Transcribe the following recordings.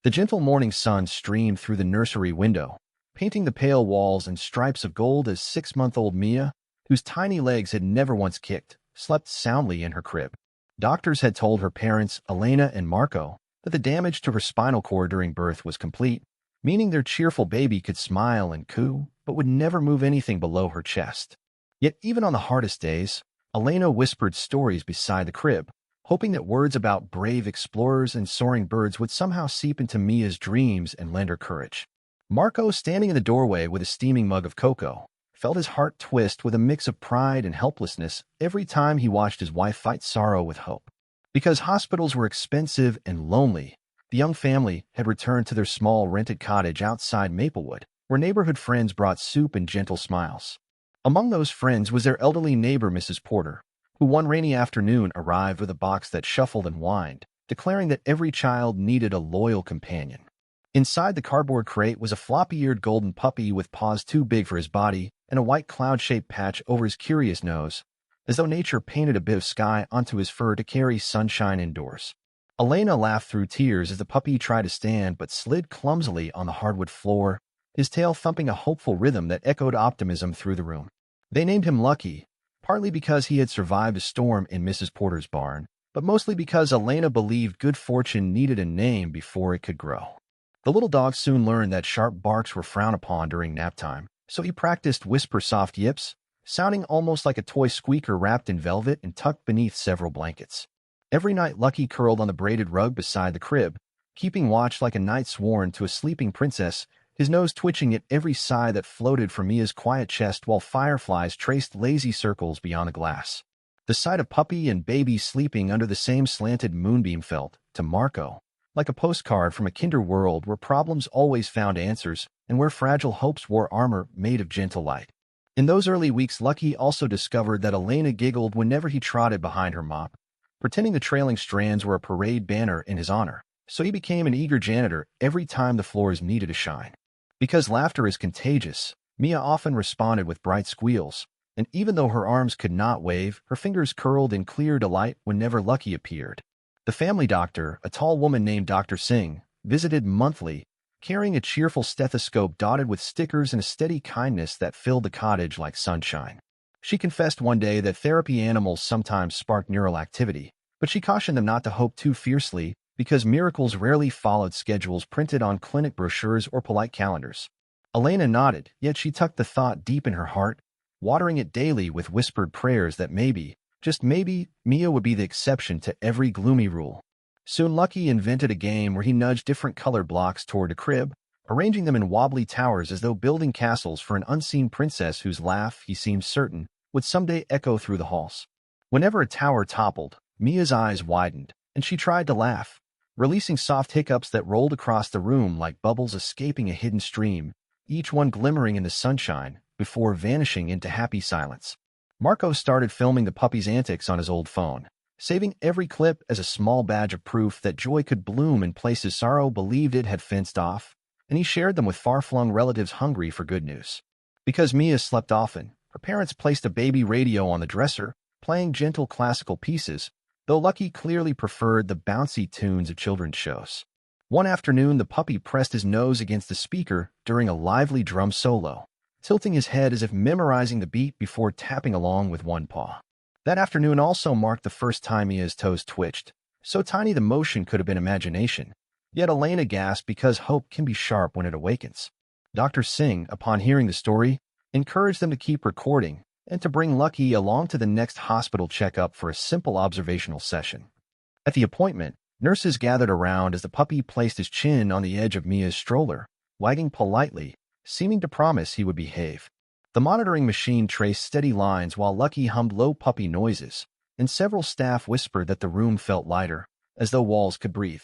The gentle morning sun streamed through the nursery window, painting the pale walls in stripes of gold as 6-month-old Mia, whose tiny legs had never once kicked, slept soundly in her crib. Doctors had told her parents, Elena and Marco, that the damage to her spinal cord during birth was complete, meaning their cheerful baby could smile and coo, but would never move anything below her chest. Yet even on the hardest days, Elena whispered stories beside the crib, hoping that words about brave explorers and soaring birds would somehow seep into Mia's dreams and lend her courage. Marco, standing in the doorway with a steaming mug of cocoa, felt his heart twist with a mix of pride and helplessness every time he watched his wife fight sorrow with hope. Because hospitals were expensive and lonely, the young family had returned to their small rented cottage outside Maplewood, where neighborhood friends brought soup and gentle smiles. Among those friends was their elderly neighbor, Mrs. Porter, who one rainy afternoon arrived with a box that shuffled and whined, declaring that every child needed a loyal companion. Inside the cardboard crate was a floppy-eared golden puppy with paws too big for his body and a white cloud-shaped patch over his curious nose, as though nature painted a bit of sky onto his fur to carry sunshine indoors. Elena laughed through tears as the puppy tried to stand but slid clumsily on the hardwood floor, his tail thumping a hopeful rhythm that echoed optimism through the room. They named him Lucky, partly because he had survived a storm in Mrs. Porter's barn, but mostly because Elena believed good fortune needed a name before it could grow. The little dog soon learned that sharp barks were frowned upon during nap time, so he practiced whisper-soft yips, sounding almost like a toy squeaker wrapped in velvet and tucked beneath several blankets. Every night Lucky curled on the braided rug beside the crib, keeping watch like a knight sworn to a sleeping princess, his nose twitching at every sigh that floated from Mia's quiet chest while fireflies traced lazy circles beyond the glass. The sight of puppy and baby sleeping under the same slanted moonbeam felt, to Marco, like a postcard from a kinder world where problems always found answers and where fragile hopes wore armor made of gentle light. In those early weeks, Lucky also discovered that Elena giggled whenever he trotted behind her mop, pretending the trailing strands were a parade banner in his honor, so he became an eager janitor every time the floors needed a shine. Because laughter is contagious, Mia often responded with bright squeals, and even though her arms could not wave, her fingers curled in clear delight whenever Lucky appeared. The family doctor, a tall woman named Dr. Singh, visited monthly, carrying a cheerful stethoscope dotted with stickers and a steady kindness that filled the cottage like sunshine. She confessed one day that therapy animals sometimes spark neural activity, but she cautioned them not to hope too fiercely because miracles rarely followed schedules printed on clinic brochures or polite calendars. Elena nodded, yet she tucked the thought deep in her heart, watering it daily with whispered prayers that maybe, just maybe, Mia would be the exception to every gloomy rule. Soon Lucky invented a game where he nudged different colored blocks toward a crib, arranging them in wobbly towers as though building castles for an unseen princess whose laugh, he seemed certain, would someday echo through the halls. Whenever a tower toppled, Mia's eyes widened, and she tried to laugh, releasing soft hiccups that rolled across the room like bubbles escaping a hidden stream, each one glimmering in the sunshine before vanishing into happy silence. Marco started filming the puppy's antics on his old phone, saving every clip as a small badge of proof that joy could bloom in places sorrow believed it had fenced off, and he shared them with far-flung relatives hungry for good news. Because Mia slept often, her parents placed a baby radio on the dresser, playing gentle classical pieces, though Lucky clearly preferred the bouncy tunes of children's shows. One afternoon, the puppy pressed his nose against the speaker during a lively drum solo, tilting his head as if memorizing the beat before tapping along with one paw. That afternoon also marked the first time Mia's toes twitched, so tiny the motion could have been imagination. Yet Elena gasped because hope can be sharp when it awakens. Dr. Singh, upon hearing the story, encouraged them to keep recording and to bring Lucky along to the next hospital checkup for a simple observational session. At the appointment, nurses gathered around as the puppy placed his chin on the edge of Mia's stroller, wagging politely, seeming to promise he would behave. The monitoring machine traced steady lines while Lucky hummed low puppy noises, and several staff whispered that the room felt lighter, as though walls could breathe.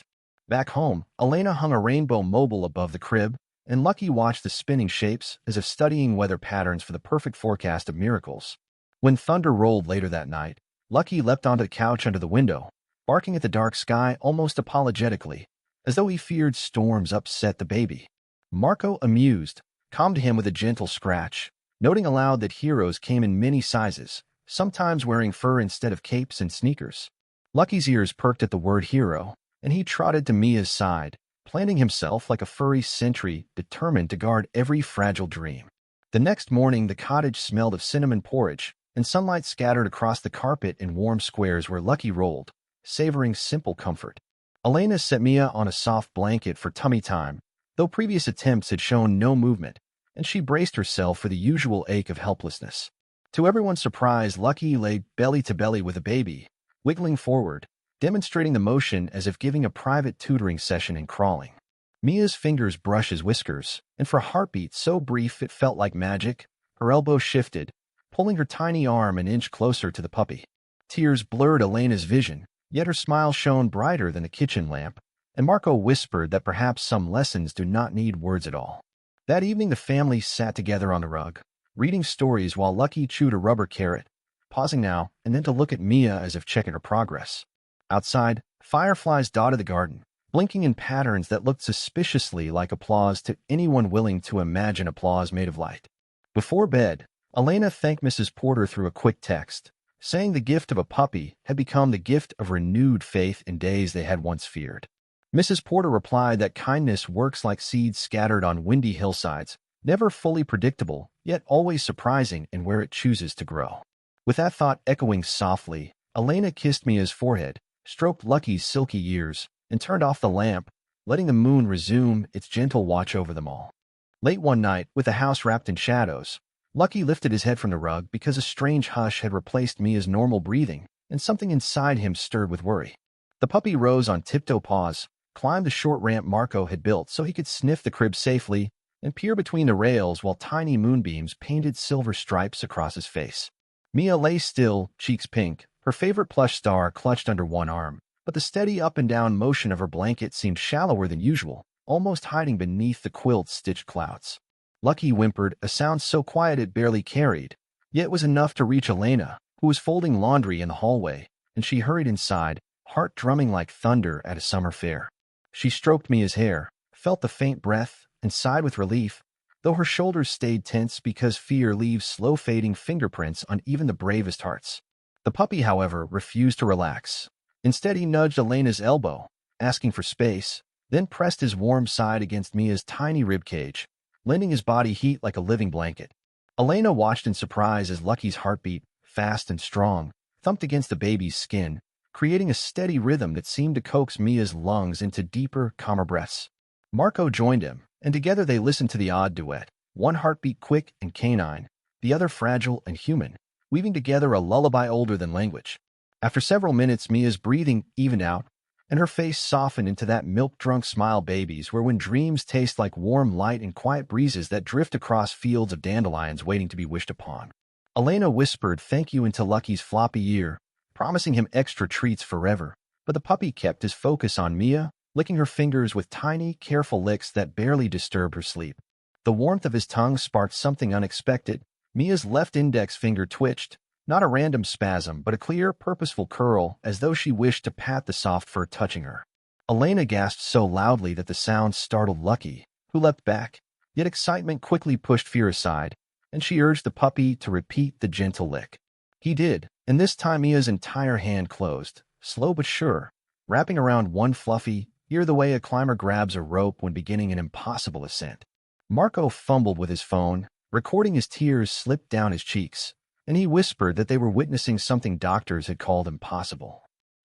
Back home, Elena hung a rainbow mobile above the crib, and Lucky watched the spinning shapes as if studying weather patterns for the perfect forecast of miracles. When thunder rolled later that night, Lucky leapt onto the couch under the window, barking at the dark sky almost apologetically, as though he feared storms upset the baby. Marco, amused, calmed him with a gentle scratch, noting aloud that heroes came in many sizes, sometimes wearing fur instead of capes and sneakers. Lucky's ears perked at the word hero, and he trotted to Mia's side, planting himself like a furry sentry determined to guard every fragile dream. The next morning, the cottage smelled of cinnamon porridge, and sunlight scattered across the carpet in warm squares where Lucky rolled, savoring simple comfort. Elena set Mia on a soft blanket for tummy time, though previous attempts had shown no movement, and she braced herself for the usual ache of helplessness. To everyone's surprise, Lucky lay belly to belly with a baby, wiggling forward, demonstrating the motion as if giving a private tutoring session in crawling. Mia's fingers brushed his whiskers, and for a heartbeat so brief it felt like magic, her elbow shifted, pulling her tiny arm an inch closer to the puppy. Tears blurred Elena's vision, yet her smile shone brighter than a kitchen lamp, and Marco whispered that perhaps some lessons do not need words at all. That evening the family sat together on the rug, reading stories while Lucky chewed a rubber carrot, pausing now and then to look at Mia as if checking her progress. Outside, fireflies dotted the garden, blinking in patterns that looked suspiciously like applause to anyone willing to imagine applause made of light. Before bed, Elena thanked Mrs. Porter through a quick text, saying the gift of a puppy had become the gift of renewed faith in days they had once feared. Mrs. Porter replied that kindness works like seeds scattered on windy hillsides, never fully predictable, yet always surprising in where it chooses to grow. With that thought echoing softly, Elena kissed Mia's forehead, stroked Lucky's silky ears, and turned off the lamp, letting the moon resume its gentle watch over them all. Late one night, with the house wrapped in shadows, Lucky lifted his head from the rug because a strange hush had replaced Mia's normal breathing, and something inside him stirred with worry. The puppy rose on tiptoe paws, climbed the short ramp Marco had built so he could sniff the crib safely, and peer between the rails while tiny moonbeams painted silver stripes across his face. Mia lay still, cheeks pink, her favorite plush star clutched under one arm, but the steady up-and-down motion of her blanket seemed shallower than usual, almost hiding beneath the quilt's stitched clouds. Lucky whimpered, a sound so quiet it barely carried, yet was enough to reach Elena, who was folding laundry in the hallway, and she hurried inside, heart drumming like thunder at a summer fair. She stroked Mia's hair, felt the faint breath, and sighed with relief, though her shoulders stayed tense because fear leaves slow-fading fingerprints on even the bravest hearts. The puppy, however, refused to relax. Instead, he nudged Elena's elbow, asking for space, then pressed his warm side against Mia's tiny ribcage, lending his body heat like a living blanket. Elena watched in surprise as Lucky's heartbeat, fast and strong, thumped against the baby's skin, creating a steady rhythm that seemed to coax Mia's lungs into deeper, calmer breaths. Marco joined him, and together they listened to the odd duet, one heartbeat quick and canine, the other fragile and human, weaving together a lullaby older than language. After several minutes, Mia's breathing evened out, and her face softened into that milk-drunk smile babies where when dreams taste like warm light and quiet breezes that drift across fields of dandelions waiting to be wished upon. Elena whispered thank you into Lucky's floppy ear, promising him extra treats forever, but the puppy kept his focus on Mia, licking her fingers with tiny, careful licks that barely disturbed her sleep. The warmth of his tongue sparked something unexpected. Mia's left index finger twitched, not a random spasm, but a clear, purposeful curl, as though she wished to pat the soft fur touching her. Elena gasped so loudly that the sound startled Lucky, who leapt back, yet excitement quickly pushed fear aside, and she urged the puppy to repeat the gentle lick. He did, and this time Mia's entire hand closed, slow but sure, wrapping around one fluffy ear the way a climber grabs a rope when beginning an impossible ascent. Marco fumbled with his phone, recording his tears slipped down his cheeks, and he whispered that they were witnessing something doctors had called impossible.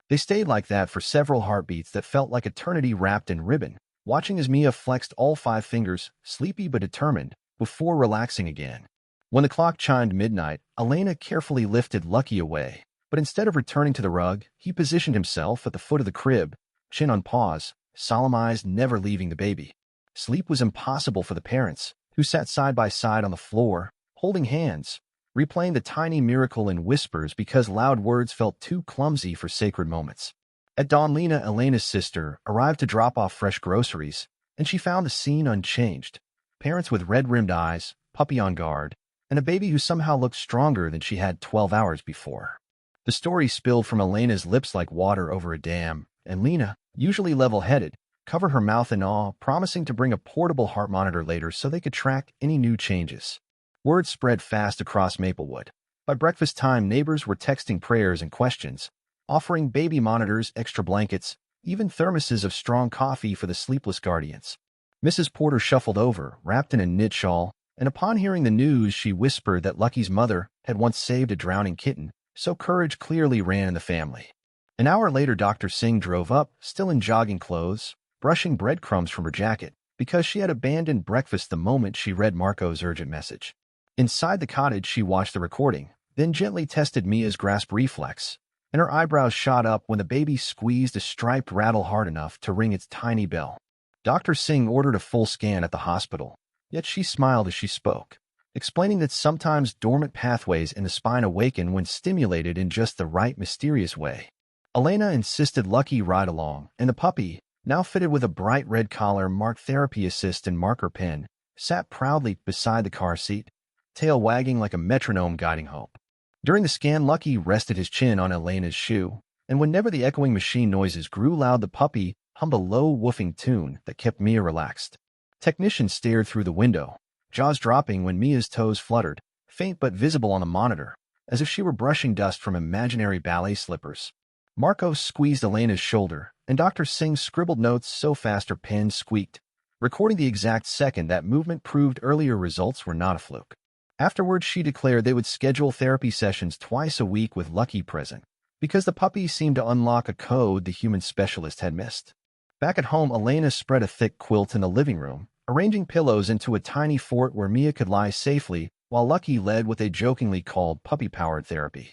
They stayed like that for several heartbeats that felt like eternity wrapped in ribbon, watching as Mia flexed all 5 fingers, sleepy but determined, before relaxing again. When the clock chimed midnight, Elena carefully lifted Lucky away, but instead of returning to the rug, he positioned himself at the foot of the crib, chin on paws, solemn eyes never leaving the baby. Sleep was impossible for the parents, who sat side by side on the floor, holding hands, replaying the tiny miracle in whispers because loud words felt too clumsy for sacred moments. At dawn, Lena, Elena's sister, arrived to drop off fresh groceries, and she found the scene unchanged. Parents with red-rimmed eyes, puppy on guard, and a baby who somehow looked stronger than she had 12 hours before. The story spilled from Elena's lips like water over a dam, and Lena, usually level-headed, covered her mouth in awe, promising to bring a portable heart monitor later so they could track any new changes. Word spread fast across Maplewood. By breakfast time, neighbors were texting prayers and questions, offering baby monitors, extra blankets, even thermoses of strong coffee for the sleepless guardians. Mrs. Porter shuffled over, wrapped in a knit shawl, and upon hearing the news, she whispered that Lucky's mother had once saved a drowning kitten, so courage clearly ran in the family. An hour later, Dr. Singh drove up, still in jogging clothes, brushing breadcrumbs from her jacket, because she had abandoned breakfast the moment she read Marco's urgent message. Inside the cottage, she watched the recording, then gently tested Mia's grasp reflex, and her eyebrows shot up when the baby squeezed a striped rattle hard enough to ring its tiny bell. Dr. Singh ordered a full scan at the hospital, yet she smiled as she spoke, explaining that sometimes dormant pathways in the spine awaken when stimulated in just the right mysterious way. Elena insisted Lucky ride along, and the puppy, now fitted with a bright red collar marked therapy assist and marker pen, sat proudly beside the car seat, tail wagging like a metronome guiding hope. During the scan, Lucky rested his chin on Elena's shoe, and whenever the echoing machine noises grew loud, the puppy hummed a low, woofing tune that kept Mia relaxed. Technicians stared through the window, jaws dropping when Mia's toes fluttered, faint but visible on the monitor, as if she were brushing dust from imaginary ballet slippers. Marco squeezed Elena's shoulder, and Dr. Singh scribbled notes so fast her pen squeaked, recording the exact second that movement proved earlier results were not a fluke. Afterwards, she declared they would schedule therapy sessions twice a week with Lucky present, because the puppy seemed to unlock a code the human specialist had missed. Back at home, Elena spread a thick quilt in the living room, arranging pillows into a tiny fort where Mia could lie safely, while Lucky led what they jokingly called puppy-powered therapy.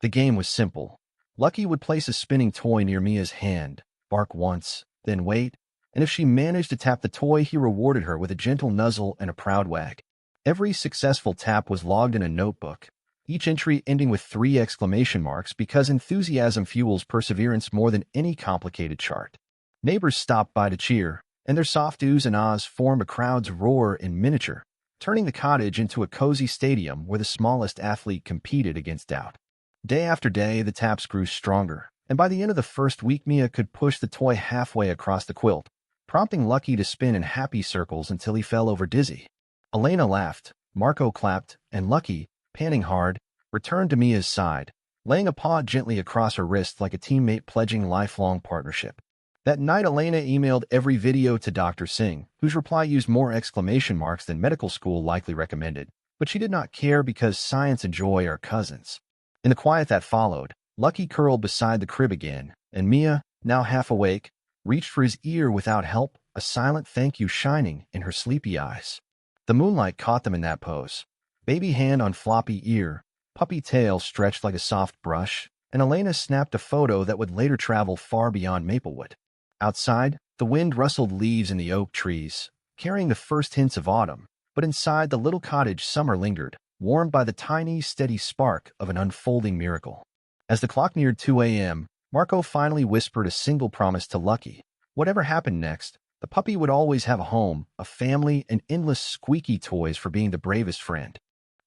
The game was simple. Lucky would place a spinning toy near Mia's hand, bark once, then wait, and if she managed to tap the toy, he rewarded her with a gentle nuzzle and a proud wag. Every successful tap was logged in a notebook, each entry ending with 3 exclamation marks because enthusiasm fuels perseverance more than any complicated chart. Neighbors stopped by to cheer, and their soft oohs and ahs formed a crowd's roar in miniature, turning the cottage into a cozy stadium where the smallest athlete competed against doubt. Day after day, the taps grew stronger, and by the end of the first week, Mia could push the toy halfway across the quilt, prompting Lucky to spin in happy circles until he fell over dizzy. Elena laughed, Marco clapped, and Lucky, panting hard, returned to Mia's side, laying a paw gently across her wrist like a teammate pledging lifelong partnership. That night, Elena emailed every video to Dr. Singh, whose reply used more exclamation marks than medical school likely recommended, but she did not care because science and joy are cousins. In the quiet that followed, Lucky curled beside the crib again, and Mia, now half awake, reached for his ear without help, a silent thank you shining in her sleepy eyes. The moonlight caught them in that pose. Baby hand on floppy ear, puppy tail stretched like a soft brush, and Elena snapped a photo that would later travel far beyond Maplewood. Outside, the wind rustled leaves in the oak trees, carrying the first hints of autumn, but inside the little cottage summer lingered, warmed by the tiny, steady spark of an unfolding miracle. As the clock neared 2 a.m., Marco finally whispered a single promise to Lucky. Whatever happened next, the puppy would always have a home, a family, and endless squeaky toys for being the bravest friend.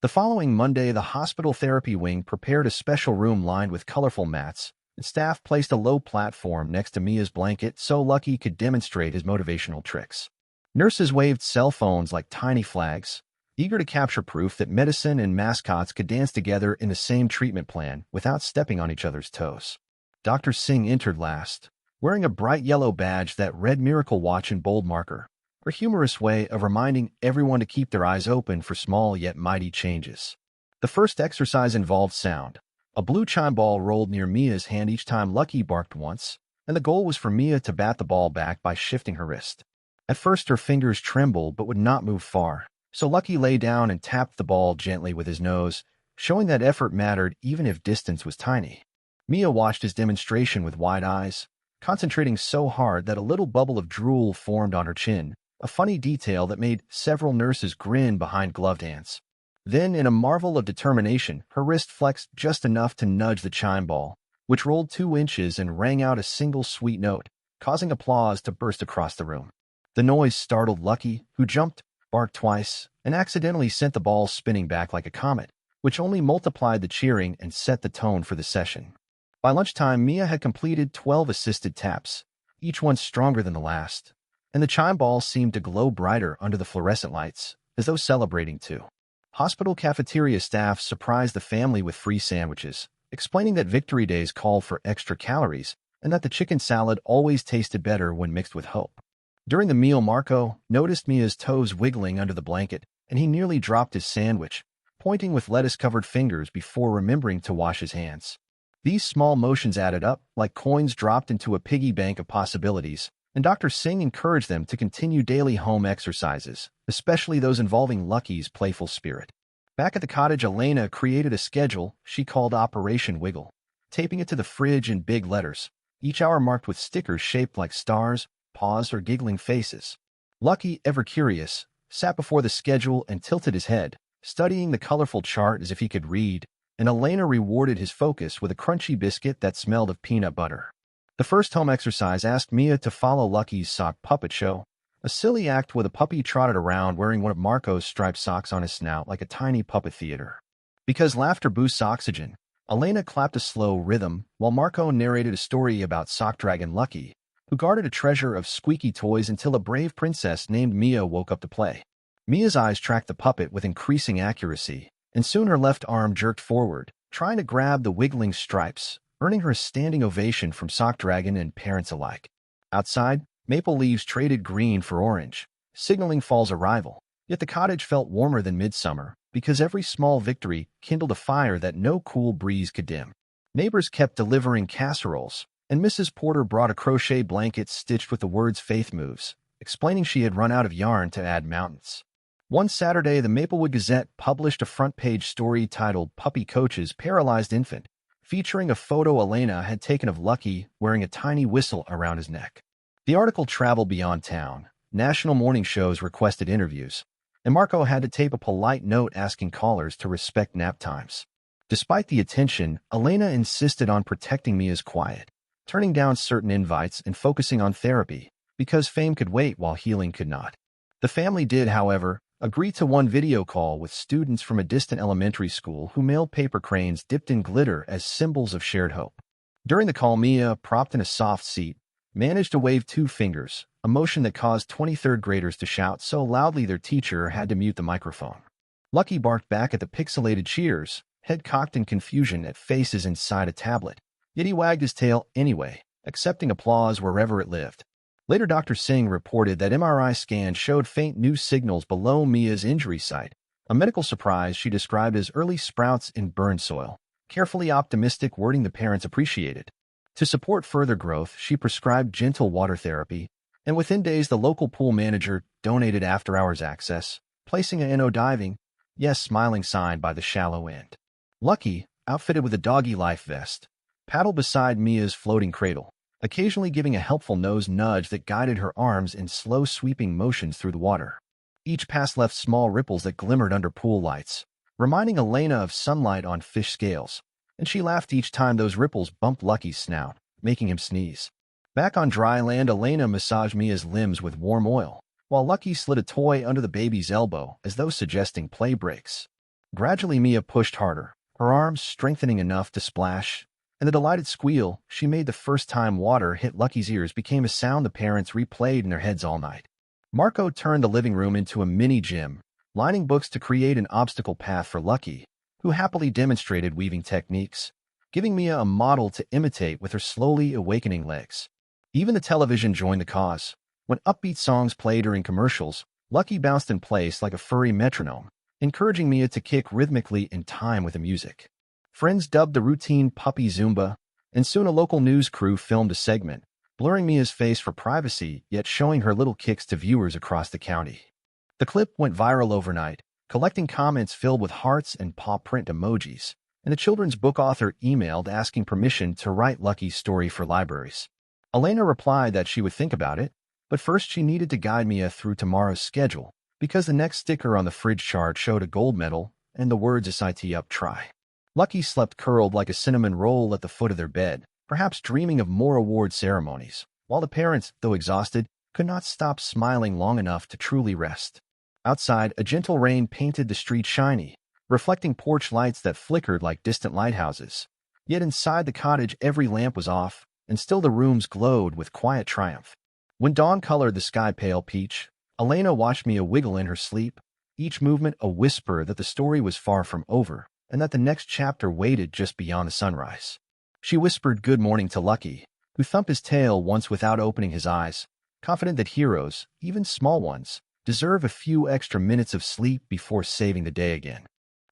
The following Monday, the hospital therapy wing prepared a special room lined with colorful mats, and staff placed a low platform next to Mia's blanket so Lucky could demonstrate his motivational tricks. Nurses waved cell phones like tiny flags, eager to capture proof that medicine and mascots could dance together in the same treatment plan without stepping on each other's toes. Dr. Singh entered last, wearing a bright yellow badge that read Miracle Watch in bold marker, a humorous way of reminding everyone to keep their eyes open for small yet mighty changes. The first exercise involved sound. A blue chime ball rolled near Mia's hand each time Lucky barked once, and the goal was for Mia to bat the ball back by shifting her wrist. At first, her fingers trembled but would not move far, so Lucky lay down and tapped the ball gently with his nose, showing that effort mattered even if distance was tiny. Mia watched his demonstration with wide eyes, concentrating so hard that a little bubble of drool formed on her chin, a funny detail that made several nurses grin behind gloved hands. Then, in a marvel of determination, her wrist flexed just enough to nudge the chime ball, which rolled 2 inches and rang out a single sweet note, causing applause to burst across the room. The noise startled Lucky, who jumped, barked twice, and accidentally sent the ball spinning back like a comet, which only multiplied the cheering and set the tone for the session. By lunchtime, Mia had completed 12 assisted taps, each one stronger than the last, and the chime ball seemed to glow brighter under the fluorescent lights, as though celebrating too. Hospital cafeteria staff surprised the family with free sandwiches, explaining that victory days called for extra calories and that the chicken salad always tasted better when mixed with hope. During the meal, Marco noticed Mia's toes wiggling under the blanket, and he nearly dropped his sandwich, pointing with lettuce-covered fingers before remembering to wash his hands. These small motions added up, like coins dropped into a piggy bank of possibilities, and Dr. Singh encouraged them to continue daily home exercises, especially those involving Lucky's playful spirit. Back at the cottage, Elena created a schedule she called Operation Wiggle, taping it to the fridge in big letters, each hour marked with stickers shaped like stars, paws, or giggling faces. Lucky, ever curious, sat before the schedule and tilted his head, studying the colorful chart as if he could read, and Elena rewarded his focus with a crunchy biscuit that smelled of peanut butter. The first home exercise asked Mia to follow Lucky's sock puppet show, a silly act where the puppy trotted around wearing one of Marco's striped socks on his snout like a tiny puppet theater. Because laughter boosts oxygen, Elena clapped a slow rhythm while Marco narrated a story about sock dragon Lucky, who guarded a treasure of squeaky toys until a brave princess named Mia woke up to play. Mia's eyes tracked the puppet with increasing accuracy, and soon her left arm jerked forward, trying to grab the wiggling stripes, earning her a standing ovation from Sock Dragon and parents alike. Outside, maple leaves traded green for orange, signaling fall's arrival, yet the cottage felt warmer than midsummer because every small victory kindled a fire that no cool breeze could dim. Neighbors kept delivering casseroles, and Mrs. Porter brought a crochet blanket stitched with the words "Faith Moves," explaining she had run out of yarn to add mountains. One Saturday, the Maplewood Gazette published a front-page story titled "Puppy Coach's Paralyzed Infant," featuring a photo Elena had taken of Lucky wearing a tiny whistle around his neck. The article traveled beyond town. National morning shows requested interviews, and Marco had to tape a polite note asking callers to respect nap times. Despite the attention, Elena insisted on protecting Mia's quiet, turning down certain invites and focusing on therapy, because fame could wait while healing could not. The family did, however, agree to one video call with students from a distant elementary school who mailed paper cranes dipped in glitter as symbols of shared hope. During the call, Mia, propped in a soft seat, managed to wave 2 fingers, a motion that caused 23rd graders to shout so loudly their teacher had to mute the microphone. Lucky barked back at the pixelated cheers, head cocked in confusion at faces inside a tablet, yet he wagged his tail anyway, accepting applause wherever it lived. Later, Dr. Singh reported that MRI scans showed faint new signals below Mia's injury site, a medical surprise she described as early sprouts in burned soil, carefully optimistic wording the parents appreciated. To support further growth, she prescribed gentle water therapy, and within days the local pool manager donated after-hours access, placing a "no diving, yes smiling" sign by the shallow end. Lucky, outfitted with a doggy life vest, paddled beside Mia's floating cradle, occasionally giving a helpful nose nudge that guided her arms in slow sweeping motions through the water. Each pass left small ripples that glimmered under pool lights, reminding Elena of sunlight on fish scales, and she laughed each time those ripples bumped Lucky's snout, making him sneeze. Back on dry land, Elena massaged Mia's limbs with warm oil, while Lucky slid a toy under the baby's elbow as though suggesting play breaks. Gradually, Mia pushed harder, her arms strengthening enough to splash, and the delighted squeal she made the first time water hit Lucky's ears became a sound the parents replayed in their heads all night. Marco turned the living room into a mini gym, lining books to create an obstacle path for Lucky, who happily demonstrated weaving techniques, giving Mia a model to imitate with her slowly awakening legs. Even the television joined the cause. When upbeat songs played during commercials, Lucky bounced in place like a furry metronome, encouraging Mia to kick rhythmically in time with the music. Friends dubbed the routine Puppy Zumba, and soon a local news crew filmed a segment, blurring Mia's face for privacy yet showing her little kicks to viewers across the county. The clip went viral overnight, collecting comments filled with hearts and paw print emojis, and a children's book author emailed asking permission to write Lucky's story for libraries. Elena replied that she would think about it, but first she needed to guide Mia through tomorrow's schedule, because the next sticker on the fridge chart showed a gold medal and the words "SIT up try." Lucky slept curled like a cinnamon roll at the foot of their bed, perhaps dreaming of more award ceremonies, while the parents, though exhausted, could not stop smiling long enough to truly rest. Outside, a gentle rain painted the street shiny, reflecting porch lights that flickered like distant lighthouses. Yet inside the cottage every lamp was off, and still the rooms glowed with quiet triumph. When dawn colored the sky pale peach, Elena watched Mia wiggle in her sleep, each movement a whisper that the story was far from over, and that the next chapter waited just beyond the sunrise. She whispered good morning to Lucky, who thumped his tail once without opening his eyes, confident that heroes, even small ones, deserve a few extra minutes of sleep before saving the day again.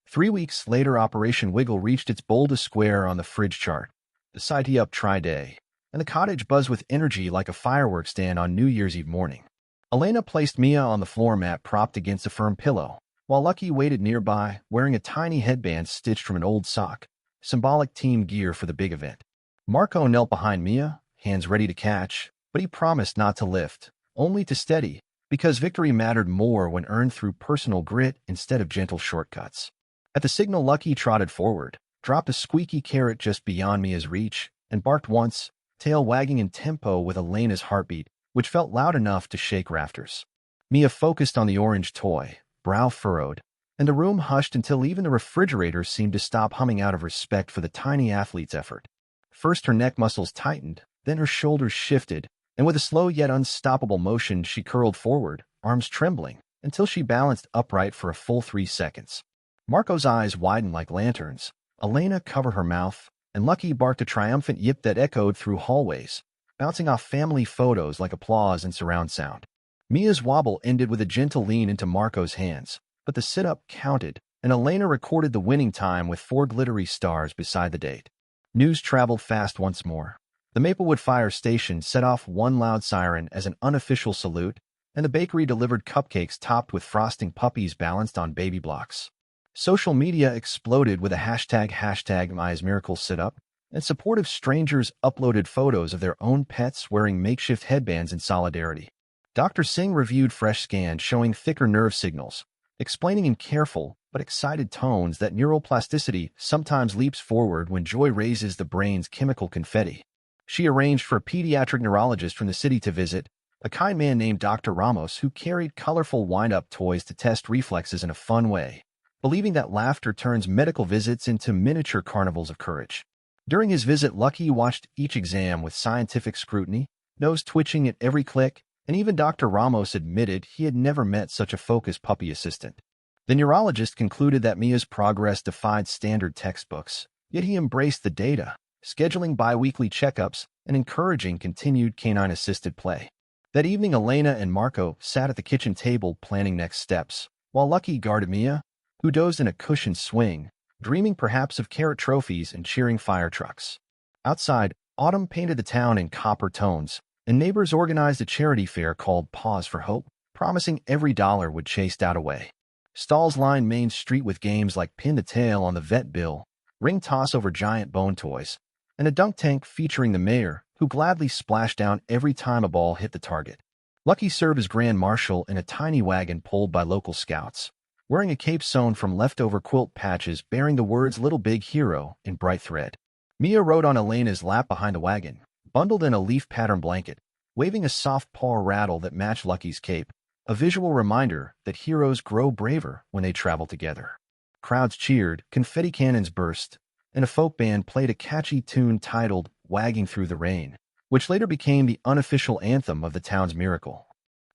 3 weeks later, Operation Wiggle reached its boldest square on the fridge chart, the City Up Tri-Day, and the cottage buzzed with energy like a fireworks stand on New Year's Eve morning. Elena placed Mia on the floor mat propped against a firm pillow, while Lucky waited nearby, wearing a tiny headband stitched from an old sock, symbolic team gear for the big event. Marco knelt behind Mia, hands ready to catch, but he promised not to lift, only to steady, because victory mattered more when earned through personal grit instead of gentle shortcuts. At the signal, Lucky trotted forward, dropped a squeaky carrot just beyond Mia's reach, and barked once, tail wagging in tempo with Elena's heartbeat, which felt loud enough to shake rafters. Mia focused on the orange toy, brow furrowed, and the room hushed until even the refrigerator seemed to stop humming out of respect for the tiny athlete's effort. First her neck muscles tightened, then her shoulders shifted, and with a slow yet unstoppable motion she curled forward, arms trembling, until she balanced upright for a full 3 seconds. Marco's eyes widened like lanterns, Elena covered her mouth, and Lucky barked a triumphant yip that echoed through hallways, bouncing off family photos like applause and surround sound. Mia's wobble ended with a gentle lean into Marco's hands, but the sit-up counted, and Elena recorded the winning time with 4 glittery stars beside the date. News traveled fast once more. The Maplewood Fire Station set off one loud siren as an unofficial salute, and the bakery delivered cupcakes topped with frosting puppies balanced on baby blocks. Social media exploded with a hashtag Maya's Miracle sit-up, and supportive strangers uploaded photos of their own pets wearing makeshift headbands in solidarity. Dr. Singh reviewed fresh scans showing thicker nerve signals, explaining in careful but excited tones that neuroplasticity sometimes leaps forward when joy raises the brain's chemical confetti. She arranged for a pediatric neurologist from the city to visit, a kind man named Dr. Ramos who carried colorful wind-up toys to test reflexes in a fun way, believing that laughter turns medical visits into miniature carnivals of courage. During his visit, Lucky watched each exam with scientific scrutiny, nose twitching at every click, and even Dr. Ramos admitted he had never met such a focused puppy assistant. The neurologist concluded that Mia's progress defied standard textbooks, yet he embraced the data, scheduling bi-weekly checkups and encouraging continued canine-assisted play. That evening, Elena and Marco sat at the kitchen table planning next steps, while Lucky guarded Mia, who dozed in a cushioned swing, dreaming perhaps of carrot trophies and cheering fire trucks. Outside, autumn painted the town in copper tones, and neighbors organized a charity fair called Pause for Hope, promising every dollar would chase doubt away. Stalls lined Main Street with games like Pin the Tail on the vet bill, ring toss over giant bone toys, and a dunk tank featuring the mayor, who gladly splashed down every time a ball hit the target. Lucky served as Grand Marshal in a tiny wagon pulled by local scouts, wearing a cape sewn from leftover quilt patches bearing the words Little Big Hero in bright thread. Mia rode on Elena's lap behind the wagon, bundled in a leaf-pattern blanket, waving a soft paw rattle that matched Lucky's cape, a visual reminder that heroes grow braver when they travel together. Crowds cheered, confetti cannons burst, and a folk band played a catchy tune titled Wagging Through the Rain, which later became the unofficial anthem of the town's miracle.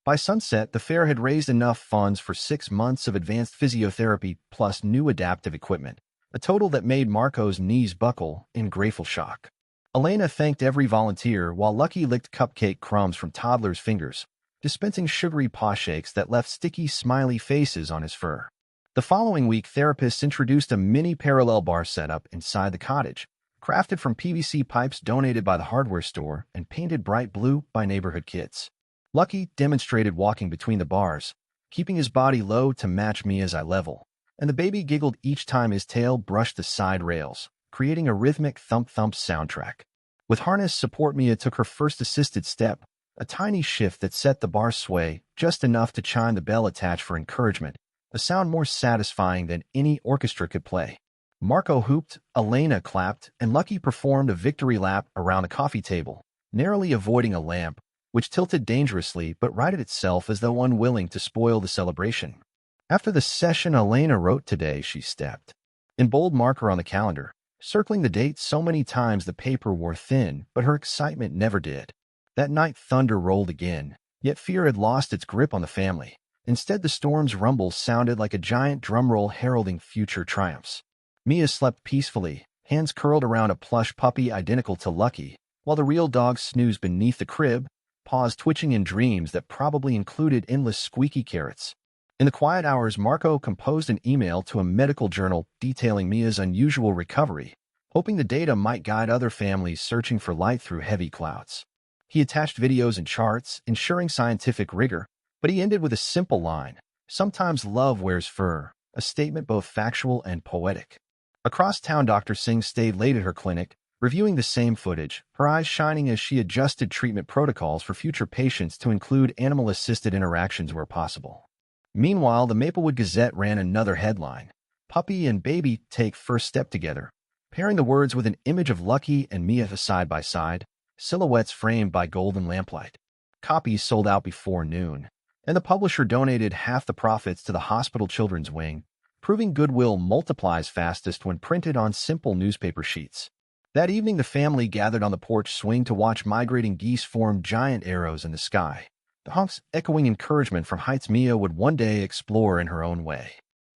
By sunset, the fair had raised enough funds for 6 months of advanced physiotherapy plus new adaptive equipment, a total that made Marco's knees buckle in grateful shock. Elena thanked every volunteer while Lucky licked cupcake crumbs from toddlers' fingers, dispensing sugary paw shakes that left sticky, smiley faces on his fur. The following week, therapists introduced a mini parallel bar setup inside the cottage, crafted from PVC pipes donated by the hardware store and painted bright blue by neighborhood kids. Lucky demonstrated walking between the bars, keeping his body low to match Mia's eye level, and the baby giggled each time his tail brushed the side rails, creating a rhythmic thump-thump soundtrack. With harness support, Mia took her first assisted step, a tiny shift that set the bar sway just enough to chime the bell attached for encouragement, a sound more satisfying than any orchestra could play. Marco hooped, Elena clapped, and Lucky performed a victory lap around the coffee table, narrowly avoiding a lamp, which tilted dangerously but righted itself as though unwilling to spoil the celebration. After the session, Elena wrote today she stepped, in bold marker on the calendar, circling the date so many times the paper wore thin, but her excitement never did. That night thunder rolled again, yet fear had lost its grip on the family. Instead, the storm's rumble sounded like a giant drumroll heralding future triumphs. Mia slept peacefully, hands curled around a plush puppy identical to Lucky, while the real dog snoozed beneath the crib, paws twitching in dreams that probably included endless squeaky carrots. In the quiet hours, Marco composed an email to a medical journal detailing Mia's unusual recovery, hoping the data might guide other families searching for light through heavy clouds. He attached videos and charts, ensuring scientific rigor, but he ended with a simple line: "Sometimes love wears fur," a statement both factual and poetic. Across town, Dr. Singh stayed late at her clinic, reviewing the same footage, her eyes shining as she adjusted treatment protocols for future patients to include animal-assisted interactions where possible. Meanwhile, the Maplewood Gazette ran another headline: "Puppy and baby take first step together," pairing the words with an image of Lucky and Mia side by side, silhouettes framed by golden lamplight. Copies sold out before noon, and the publisher donated half the profits to the hospital children's wing, proving goodwill multiplies fastest when printed on simple newspaper sheets. That evening, the family gathered on the porch swing to watch migrating geese form giant arrows in the sky, the honks echoing encouragement from heights Mia would one day explore in her own way.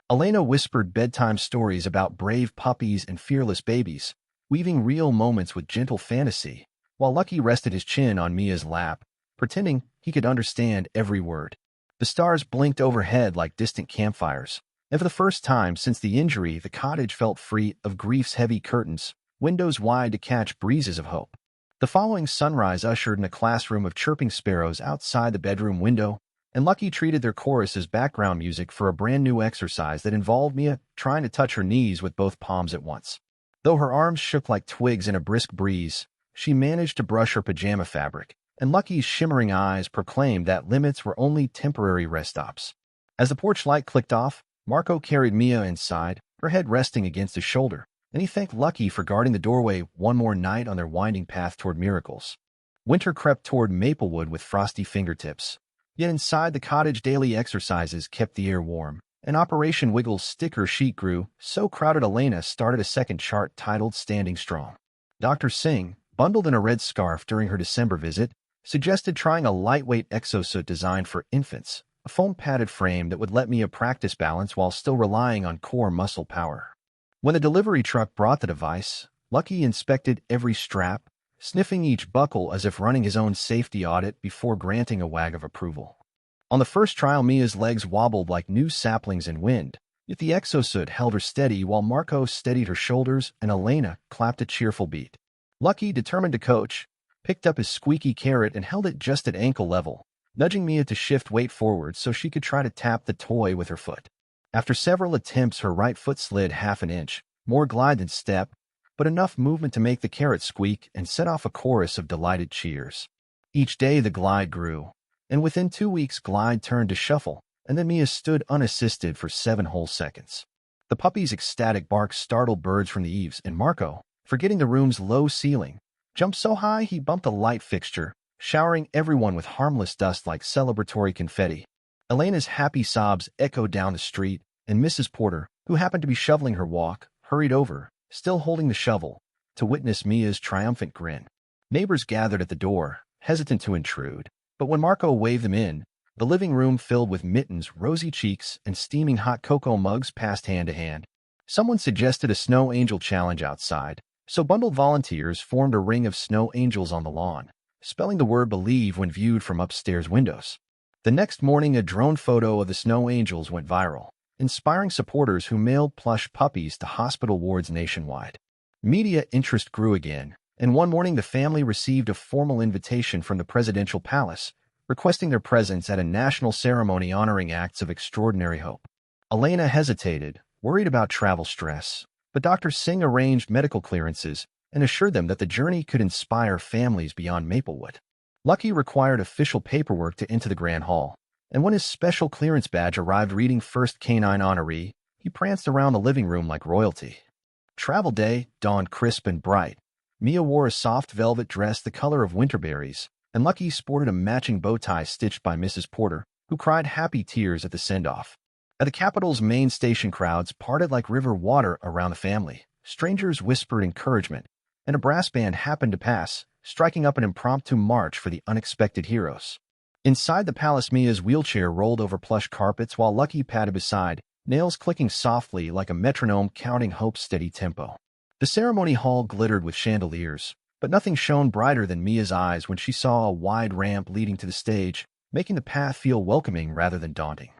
Elena whispered bedtime stories about brave puppies and fearless babies, weaving real moments with gentle fantasy, while Lucky rested his chin on Mia's lap, pretending he could understand every word. The stars blinked overhead like distant campfires, and for the first time since the injury, the cottage felt free of grief's heavy curtains, windows wide to catch breezes of hope. The following sunrise ushered in a classroom of chirping sparrows outside the bedroom window, and Lucky treated their chorus as background music for a brand new exercise that involved Mia trying to touch her knees with both palms at once. Though her arms shook like twigs in a brisk breeze, she managed to brush her pajama fabric, and Lucky's shimmering eyes proclaimed that limits were only temporary rest stops. As the porch light clicked off, Marco carried Mia inside, her head resting against his shoulder, and he thanked Lucky for guarding the doorway one more night on their winding path toward miracles. Winter crept toward Maplewood with frosty fingertips, yet inside the cottage daily exercises kept the air warm, and Operation Wiggle's sticker sheet grew so crowded Elena started a second chart titled "Standing Strong." Dr. Singh, bundled in a red scarf during her December visit, suggested trying a lightweight exosuit designed for infants, a foam-padded frame that would let Mia practice balance while still relying on core muscle power. When the delivery truck brought the device, Lucky inspected every strap, sniffing each buckle as if running his own safety audit before granting a wag of approval. On the first trial, Mia's legs wobbled like new saplings in wind, yet the exosuit held her steady while Marco steadied her shoulders and Elena clapped a cheerful beat. Lucky, determined to coach, picked up his squeaky carrot and held it just at ankle level, nudging Mia to shift weight forward so she could try to tap the toy with her foot. After several attempts, her right foot slid half an inch, more glide than step, but enough movement to make the carrot squeak and set off a chorus of delighted cheers. Each day the glide grew, and within 2 weeks glide turned to shuffle, and then Mia stood unassisted for 7 whole seconds. The puppy's ecstatic bark startled birds from the eaves, and Marco, forgetting the room's low ceiling, jumped so high he bumped a light fixture, showering everyone with harmless dust like celebratory confetti. Elena's happy sobs echoed down the street, and Mrs. Porter, who happened to be shoveling her walk, hurried over, still holding the shovel, to witness Mia's triumphant grin. Neighbors gathered at the door, hesitant to intrude, but when Marco waved them in, the living room filled with mittens, rosy cheeks, and steaming hot cocoa mugs passed hand to hand. Someone suggested a snow angel challenge outside, so bundled volunteers formed a ring of snow angels on the lawn, spelling the word "believe" when viewed from upstairs windows. The next morning, a drone photo of the snow angels went viral, inspiring supporters who mailed plush puppies to hospital wards nationwide. Media interest grew again, and one morning the family received a formal invitation from the presidential palace, requesting their presence at a national ceremony honoring acts of extraordinary hope. Elena hesitated, worried about travel stress, but Dr. Singh arranged medical clearances and assured them that the journey could inspire families beyond Maplewood. Lucky required official paperwork to enter the Grand Hall, and when his special clearance badge arrived reading First Canine Honoree, he pranced around the living room like royalty. Travel day dawned crisp and bright. Mia wore a soft velvet dress the color of winterberries, and Lucky sported a matching bow tie stitched by Mrs. Porter, who cried happy tears at the send-off. At the Capitol's main station, crowds parted like river water around the family. Strangers whispered encouragement, and a brass band happened to pass, striking up an impromptu march for the unexpected heroes. Inside the palace, Mia's wheelchair rolled over plush carpets while Lucky padded beside, nails clicking softly like a metronome counting hope's steady tempo. The ceremony hall glittered with chandeliers, But nothing shone brighter than Mia's eyes when she saw a wide ramp leading to the stage, making the path feel welcoming rather than daunting.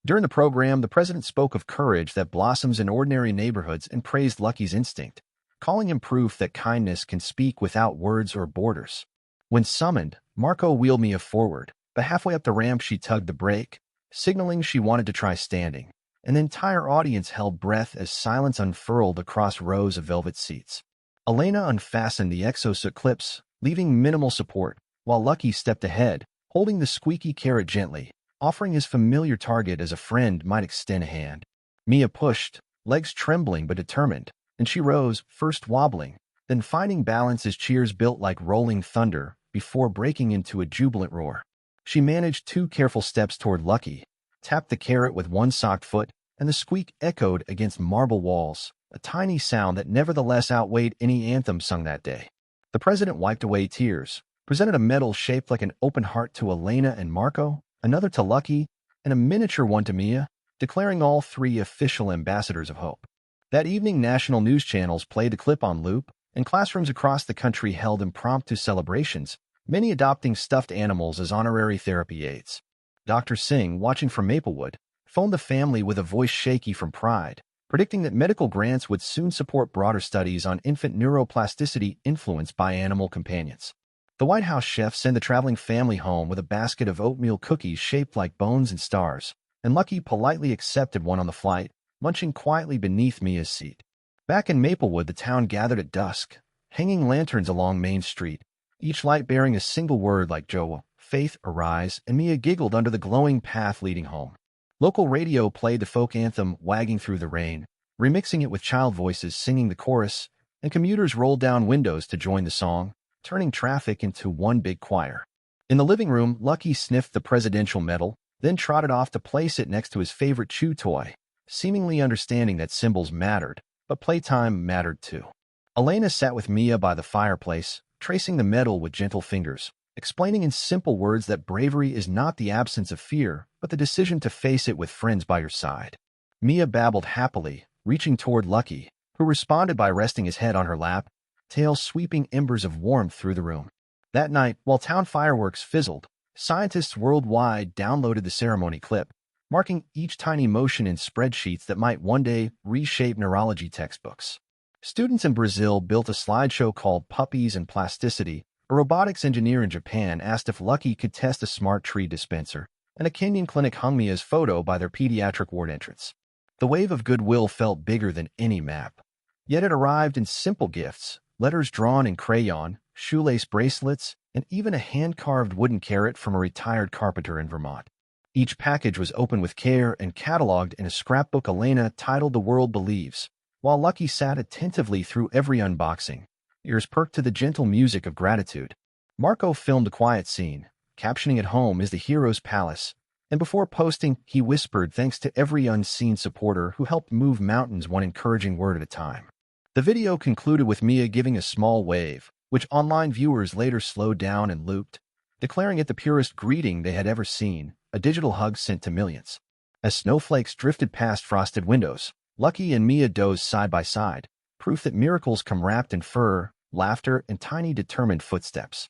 During the program, the president spoke of courage that blossoms in ordinary neighborhoods and praised Lucky's instinct, calling him proof that kindness can speak without words or borders. When summoned, Marco wheeled Mia forward, but halfway up the ramp she tugged the brake, signaling she wanted to try standing, and the entire audience held breath as silence unfurled across rows of velvet seats. Elena unfastened the exosuit clips, leaving minimal support, while Lucky stepped ahead, holding the squeaky carrot gently, offering his familiar target as a friend might extend a hand. Mia pushed, legs trembling but determined, and she rose, first wobbling, then finding balance as cheers built like rolling thunder before breaking into a jubilant roar. She managed 2 careful steps toward Lucky, tapped the carrot with one socked foot, and the squeak echoed against marble walls, a tiny sound that nevertheless outweighed any anthem sung that day. The president wiped away tears, presented a medal shaped like an open heart to Elena and Marco, another to Lucky, and a miniature one to Mia, declaring all 3 official ambassadors of hope. That evening, national news channels played the clip on loop, and classrooms across the country held impromptu celebrations, many adopting stuffed animals as honorary therapy aides. Dr. Singh, watching from Maplewood, phoned the family with a voice shaky from pride, predicting that medical grants would soon support broader studies on infant neuroplasticity influenced by animal companions. The White House chef sent the traveling family home with a basket of oatmeal cookies shaped like bones and stars, and Lucky politely accepted one on the flight, munching quietly beneath Mia's seat. Back in Maplewood, the town gathered at dusk, hanging lanterns along Main Street, each light bearing a single word like Joe, faith, arise, and Mia giggled under the glowing path leading home. Local radio played the folk anthem Wagging Through the Rain, remixing it with child voices singing the chorus, and commuters rolled down windows to join the song, turning traffic into one big choir. In the living room, Lucky sniffed the presidential medal, then trotted off to place it next to his favorite chew toy, seemingly understanding that symbols mattered, but playtime mattered too. Elena sat with Mia by the fireplace, tracing the medal with gentle fingers, explaining in simple words that bravery is not the absence of fear, but the decision to face it with friends by your side. Mia babbled happily, reaching toward Lucky, who responded by resting his head on her lap, tail sweeping embers of warmth through the room. That night, while town fireworks fizzled, scientists worldwide downloaded the ceremony clip, marking each tiny motion in spreadsheets that might one day reshape neurology textbooks. Students in Brazil built a slideshow called Puppies and Plasticity. A robotics engineer in Japan asked if Lucky could test a smart tree dispenser, and a Kenyan clinic hung Mia's photo by their pediatric ward entrance. The wave of goodwill felt bigger than any map. Yet it arrived in simple gifts, letters drawn in crayon, shoelace bracelets, and even a hand-carved wooden carrot from a retired carpenter in Vermont. Each package was opened with care and cataloged in a scrapbook Elena titled The World Believes, while Lucky sat attentively through every unboxing, ears perked to the gentle music of gratitude. Marco filmed a quiet scene, captioning it "Home is the hero's palace," and before posting, he whispered thanks to every unseen supporter who helped move mountains one encouraging word at a time. The video concluded with Mia giving a small wave, which online viewers later slowed down and looped, declaring it the purest greeting they had ever seen, a digital hug sent to millions. As snowflakes drifted past frosted windows, Lucky and Mia dozed side by side, proof that miracles come wrapped in fur, laughter, and tiny determined footsteps.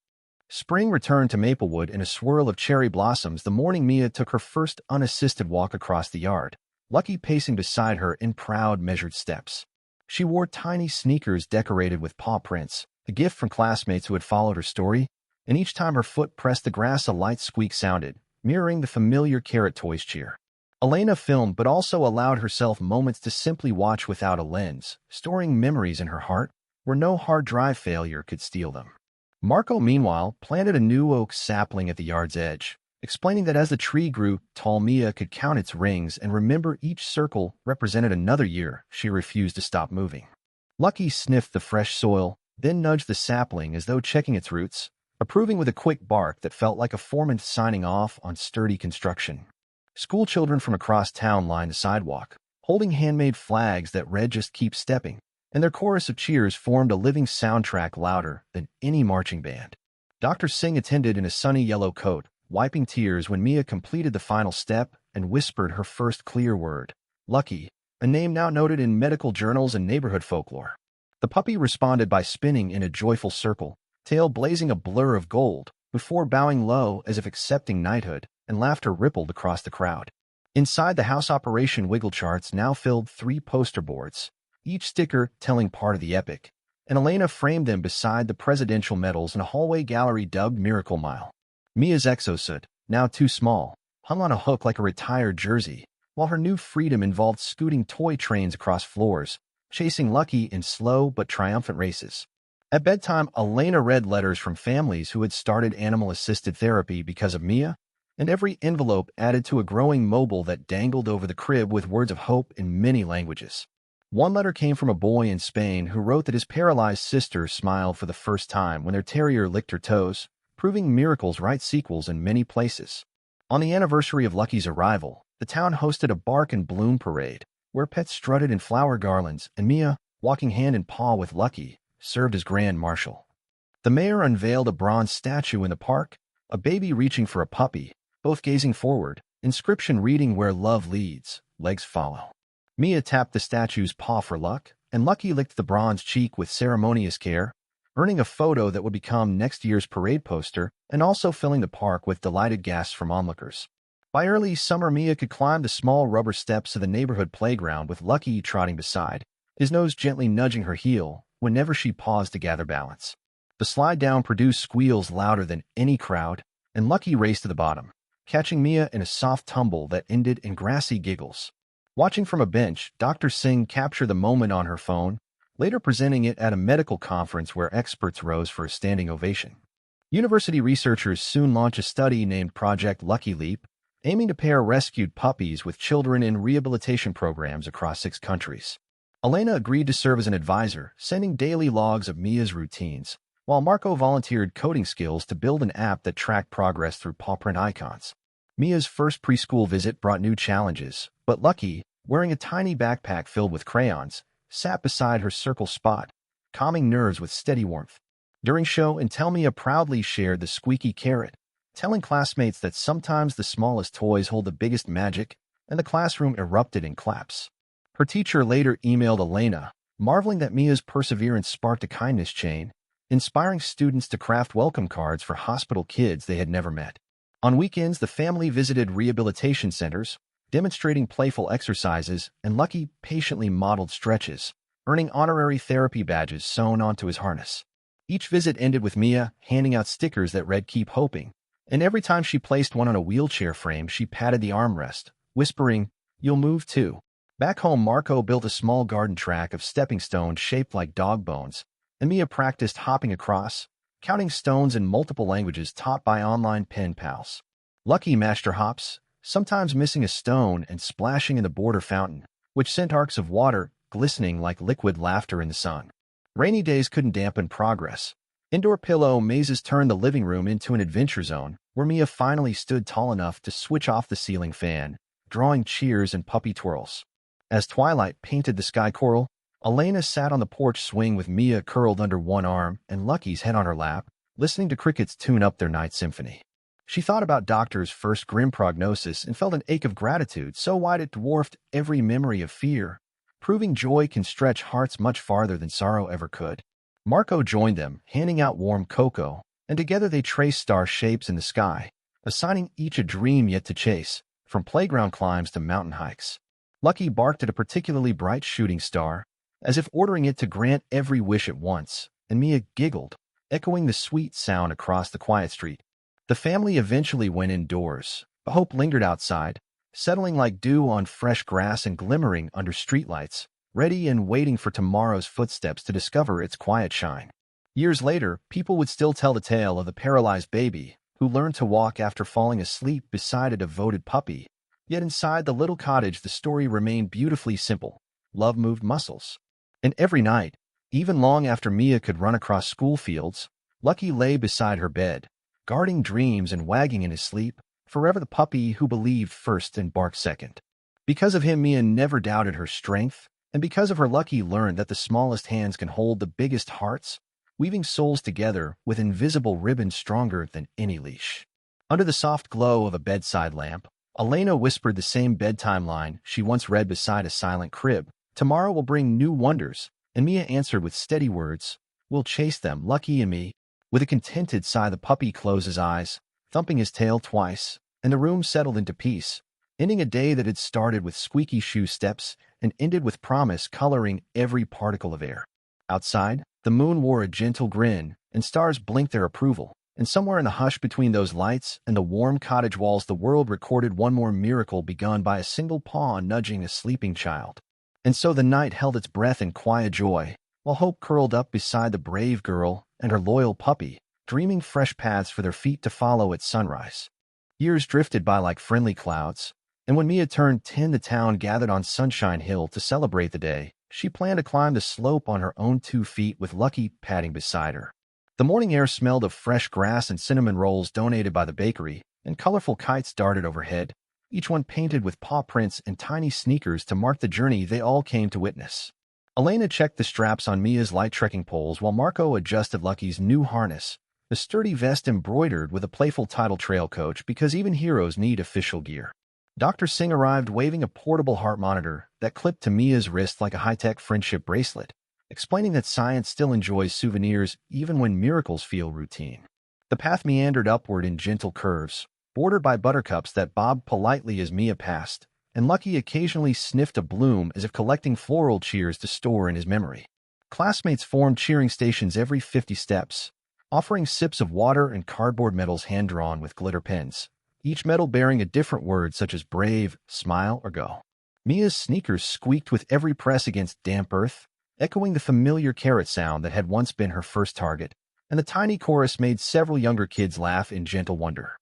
Spring returned to Maplewood in a swirl of cherry blossoms the morning Mia took her first unassisted walk across the yard, Lucky pacing beside her in proud, measured steps. She wore tiny sneakers decorated with paw prints, a gift from classmates who had followed her story, and each time her foot pressed the grass a light squeak sounded, mirroring the familiar carrot toys cheer. Elena filmed but also allowed herself moments to simply watch without a lens, storing memories in her heart where no hard drive failure could steal them. Marco, meanwhile, planted a new oak sapling at the yard's edge, explaining that as the tree grew tall, Mia could count its rings and remember each circle represented another year she refused to stop moving. Lucky sniffed the fresh soil, then nudged the sapling as though checking its roots, approving with a quick bark that felt like a foreman signing off on sturdy construction. School children from across town lined the sidewalk, holding handmade flags that read "Just Keep Stepping," and their chorus of cheers formed a living soundtrack louder than any marching band. Dr. Singh attended in a sunny yellow coat, wiping tears when Mia completed the final step and whispered her first clear word, Lucky, a name now noted in medical journals and neighborhood folklore. The puppy responded by spinning in a joyful circle, tail blazing a blur of gold, before bowing low as if accepting knighthood, and laughter rippled across the crowd. Inside the house operation wiggle charts now filled 3 poster boards, each sticker telling part of the epic, and Elena framed them beside the presidential medals in a hallway gallery dubbed Miracle Mile. Mia's exosuit, now too small, hung on a hook like a retired jersey, while her new freedom involved scooting toy trains across floors, chasing Lucky in slow but triumphant races. At bedtime, Elena read letters from families who had started animal-assisted therapy because of Mia, and every envelope added to a growing mobile that dangled over the crib with words of hope in many languages. One letter came from a boy in Spain who wrote that his paralyzed sister smiled for the first time when their terrier licked her toes, proving miracles write sequels in many places. On the anniversary of Lucky's arrival, the town hosted a bark and bloom parade, where pets strutted in flower garlands, and Mia, walking hand in paw with Lucky, served as grand marshal. The mayor unveiled a bronze statue in the park, a baby reaching for a puppy, both gazing forward, inscription reading "Where love leads, legs follow." Mia tapped the statue's paw for luck, and Lucky licked the bronze cheek with ceremonious care, earning a photo that would become next year's parade poster and also filling the park with delighted gasps from onlookers. By early summer, Mia could climb the small rubber steps of the neighborhood playground with Lucky trotting beside, his nose gently nudging her heel whenever she paused to gather balance. The slide down produced squeals louder than any crowd, and Lucky raced to the bottom, catching Mia in a soft tumble that ended in grassy giggles. Watching from a bench, Dr. Singh captured the moment on her phone, later presenting it at a medical conference where experts rose for a standing ovation. University researchers soon launched a study named Project Lucky Leap, aiming to pair rescued puppies with children in rehabilitation programs across 6 countries. Elena agreed to serve as an advisor, sending daily logs of Mia's routines, while Marco volunteered coding skills to build an app that tracked progress through paw print icons. Mia's first preschool visit brought new challenges, but Lucky, wearing a tiny backpack filled with crayons, sat beside her circle spot, calming nerves with steady warmth. During show and tell, Mia proudly shared the squeaky carrot, telling classmates that sometimes the smallest toys hold the biggest magic, and the classroom erupted in claps. Her teacher later emailed Elena, marveling that Mia's perseverance sparked a kindness chain, inspiring students to craft welcome cards for hospital kids they had never met. On weekends, the family visited rehabilitation centers, demonstrating playful exercises, and Lucky patiently modeled stretches, earning honorary therapy badges sewn onto his harness. Each visit ended with Mia handing out stickers that read "Keep Hoping," and every time she placed one on a wheelchair frame, she patted the armrest, whispering, "You'll move too." Back home, Marco built a small garden track of stepping stones shaped like dog bones, and Mia practiced hopping across, counting stones in multiple languages taught by online pen pals. Lucky matched her hops, sometimes missing a stone and splashing in the border fountain, which sent arcs of water glistening like liquid laughter in the sun. Rainy days couldn't dampen progress. Indoor pillow mazes turned the living room into an adventure zone, where Mia finally stood tall enough to switch off the ceiling fan, drawing cheers and puppy twirls. As twilight painted the sky coral, Elena sat on the porch swing with Mia curled under one arm and Lucky's head on her lap, listening to crickets tune up their night symphony. She thought about Doctor's first grim prognosis and felt an ache of gratitude so wide it dwarfed every memory of fear, proving joy can stretch hearts much farther than sorrow ever could. Marco joined them, handing out warm cocoa, and together they traced star shapes in the sky, assigning each a dream yet to chase, from playground climbs to mountain hikes. Lucky barked at a particularly bright shooting star, as if ordering it to grant every wish at once, and Mia giggled, echoing the sweet sound across the quiet street. The family eventually went indoors, but hope lingered outside, settling like dew on fresh grass and glimmering under streetlights, ready and waiting for tomorrow's footsteps to discover its quiet shine. Years later, people would still tell the tale of the paralyzed baby who learned to walk after falling asleep beside a devoted puppy. Yet inside the little cottage, the story remained beautifully simple. Love moved muscles. And every night, even long after Mia could run across school fields, Lucky lay beside her bed, guarding dreams and wagging in his sleep, forever the puppy who believed first and barked second. Because of him, Mia never doubted her strength, and because of her, Lucky learned that the smallest hands can hold the biggest hearts, weaving souls together with invisible ribbons stronger than any leash. Under the soft glow of a bedside lamp, Elena whispered the same bedtime line she once read beside a silent crib. "Tomorrow will bring new wonders," and Mia answered with steady words, "We'll chase them, Lucky and me." With a contented sigh, the puppy closed his eyes, thumping his tail twice, and the room settled into peace, ending a day that had started with squeaky shoe steps and ended with promise coloring every particle of air. Outside, the moon wore a gentle grin, and stars blinked their approval. And somewhere in the hush between those lights and the warm cottage walls, the world recorded one more miracle begun by a single paw nudging a sleeping child. And so the night held its breath in quiet joy, while hope curled up beside the brave girl and her loyal puppy, dreaming fresh paths for their feet to follow at sunrise. Years drifted by like friendly clouds, and when Mia turned 10, the town gathered on Sunshine Hill to celebrate the day. She planned to climb the slope on her own 2 feet with Lucky padding beside her. The morning air smelled of fresh grass and cinnamon rolls donated by the bakery, and colorful kites darted overhead, each one painted with paw prints and tiny sneakers to mark the journey they all came to witness. Elena checked the straps on Mia's light trekking poles while Marco adjusted Lucky's new harness, the sturdy vest embroidered with a playful title trail coach because even heroes need official gear. Dr. Singh arrived waving a portable heart monitor that clipped to Mia's wrist like a high-tech friendship bracelet, explaining that science still enjoys souvenirs even when miracles feel routine. The path meandered upward in gentle curves, bordered by buttercups that bobbed politely as Mia passed, and Lucky occasionally sniffed a bloom as if collecting floral cheers to store in his memory. Classmates formed cheering stations every 50 steps, offering sips of water and cardboard medals hand-drawn with glitter pens, each medal bearing a different word such as brave, smile, or go. Mia's sneakers squeaked with every press against damp earth, echoing the familiar carrot sound that had once been her first target, and the tiny chorus made several younger kids laugh in gentle wonder.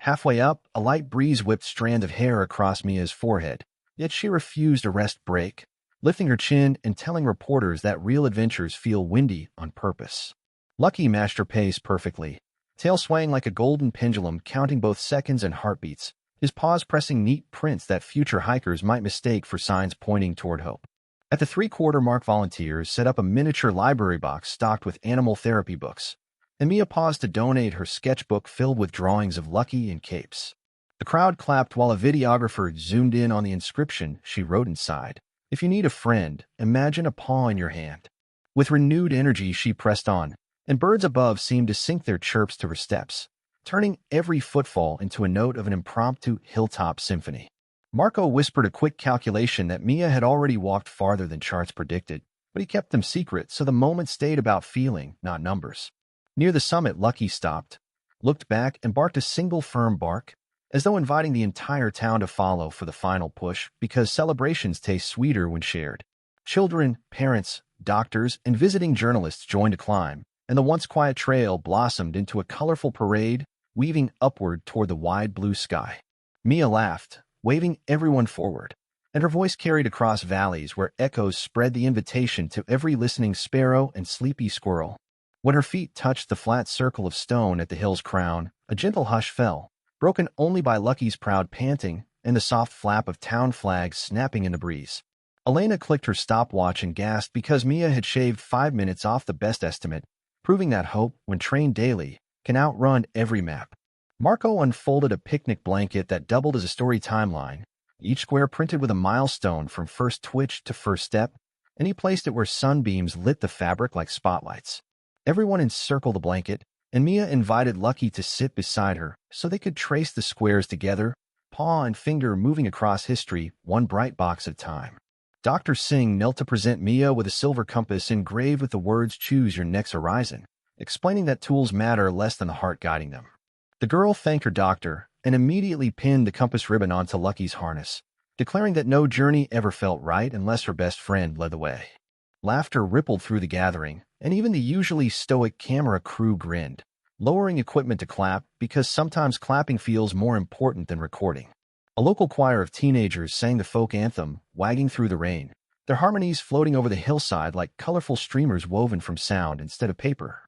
Halfway up, a light breeze whipped strands of hair across Mia's forehead, yet she refused a rest break, lifting her chin and telling reporters that real adventures feel windy on purpose. Lucky matched her pace perfectly, tail swaying like a golden pendulum, counting both seconds and heartbeats, his paws pressing neat prints that future hikers might mistake for signs pointing toward hope. At the 3/4 mark, volunteers set up a miniature library box stocked with animal therapy books, and Mia paused to donate her sketchbook filled with drawings of Lucky and capes. The crowd clapped while a videographer zoomed in on the inscription she wrote inside. "If you need a friend, imagine a paw in your hand." With renewed energy, she pressed on, and birds above seemed to sync their chirps to her steps, turning every footfall into a note of an impromptu hilltop symphony. Marco whispered a quick calculation that Mia had already walked farther than charts predicted, but he kept them secret so the moment stayed about feeling, not numbers. Near the summit, Lucky stopped, looked back, and barked a single firm bark, as though inviting the entire town to follow for the final push, because celebrations taste sweeter when shared. Children, parents, doctors, and visiting journalists joined to climb, and the once quiet trail blossomed into a colorful parade, weaving upward toward the wide blue sky. Mia laughed, waving everyone forward, and her voice carried across valleys where echoes spread the invitation to every listening sparrow and sleepy squirrel. When her feet touched the flat circle of stone at the hill's crown, a gentle hush fell, broken only by Lucky's proud panting and the soft flap of town flags snapping in the breeze. Elena clicked her stopwatch and gasped because Mia had shaved 5 minutes off the best estimate, proving that hope, when trained daily, can outrun every map. Marco unfolded a picnic blanket that doubled as a story timeline, each square printed with a milestone from first twitch to first step, and he placed it where sunbeams lit the fabric like spotlights. Everyone encircled the blanket, and Mia invited Lucky to sit beside her so they could trace the squares together, paw and finger moving across history, one bright box at a time. Dr. Singh knelt to present Mia with a silver compass engraved with the words "Choose your next horizon," explaining that tools matter less than the heart guiding them. The girl thanked her doctor and immediately pinned the compass ribbon onto Lucky's harness, declaring that no journey ever felt right unless her best friend led the way. Laughter rippled through the gathering, and even the usually stoic camera crew grinned, lowering equipment to clap because sometimes clapping feels more important than recording. A local choir of teenagers sang the folk anthem, wagging through the rain, their harmonies floating over the hillside like colorful streamers woven from sound instead of paper.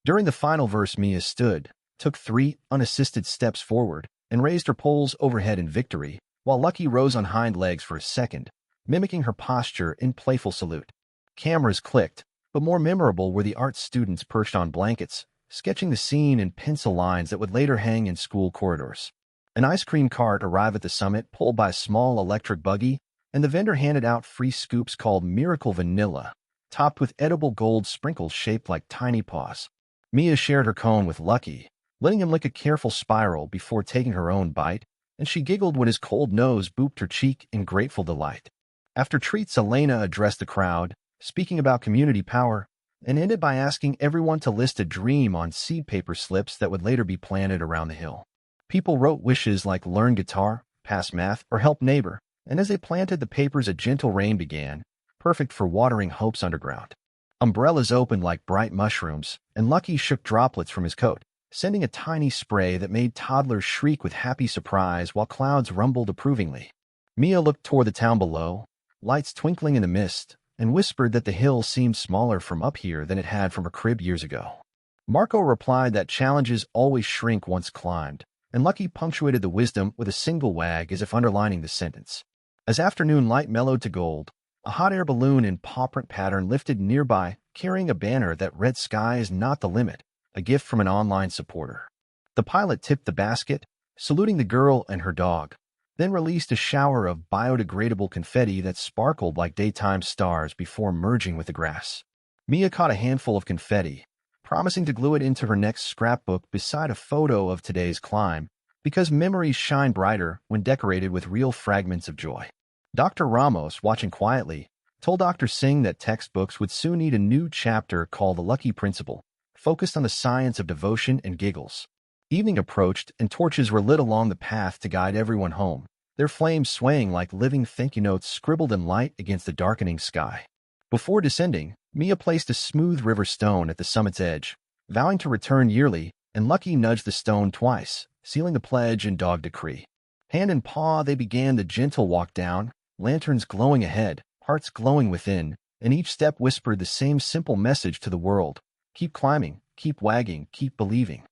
During the final verse, Mia stood, took 3 unassisted steps forward, and raised her poles overhead in victory, while Lucky rose on hind legs for a second, mimicking her posture in playful salute. Cameras clicked, but more memorable were the art students perched on blankets, sketching the scene in pencil lines that would later hang in school corridors. An ice cream cart arrived at the summit, pulled by a small electric buggy, and the vendor handed out free scoops called Miracle Vanilla, topped with edible gold sprinkles shaped like tiny paws. Mia shared her cone with Lucky, letting him lick a careful spiral before taking her own bite, and she giggled when his cold nose booped her cheek in grateful delight. After treats, Elena addressed the crowd, speaking about community power, and ended by asking everyone to list a dream on seed paper slips that would later be planted around the hill. People wrote wishes like learn guitar, pass math, or help neighbor, and as they planted the papers, a gentle rain began, perfect for watering hopes underground. Umbrellas opened like bright mushrooms, and Lucky shook droplets from his coat, sending a tiny spray that made toddlers shriek with happy surprise while clouds rumbled approvingly. Mia looked toward the town below, lights twinkling in the mist, and whispered that the hill seemed smaller from up here than it had from her crib years ago. Marco replied that challenges always shrink once climbed, and Lucky punctuated the wisdom with a single wag as if underlining the sentence. As afternoon light mellowed to gold, a hot air balloon in paw print pattern lifted nearby, carrying a banner that read "Sky is not the limit," a gift from an online supporter. The pilot tipped the basket, saluting the girl and her dog, then released a shower of biodegradable confetti that sparkled like daytime stars before merging with the grass. Mia caught a handful of confetti, promising to glue it into her next scrapbook beside a photo of today's climb, because memories shine brighter when decorated with real fragments of joy. Dr. Ramos, watching quietly, told Dr. Singh that textbooks would soon need a new chapter called The Lucky Principle, focused on the science of devotion and giggles. Evening approached, and torches were lit along the path to guide everyone home, their flames swaying like living thank you notes scribbled in light against the darkening sky. Before descending, Mia placed a smooth river stone at the summit's edge, vowing to return yearly, and Lucky nudged the stone twice, sealing the pledge in dog decree. Hand in paw, they began the gentle walk down, lanterns glowing ahead, hearts glowing within, and each step whispered the same simple message to the world: keep climbing, keep wagging, keep believing.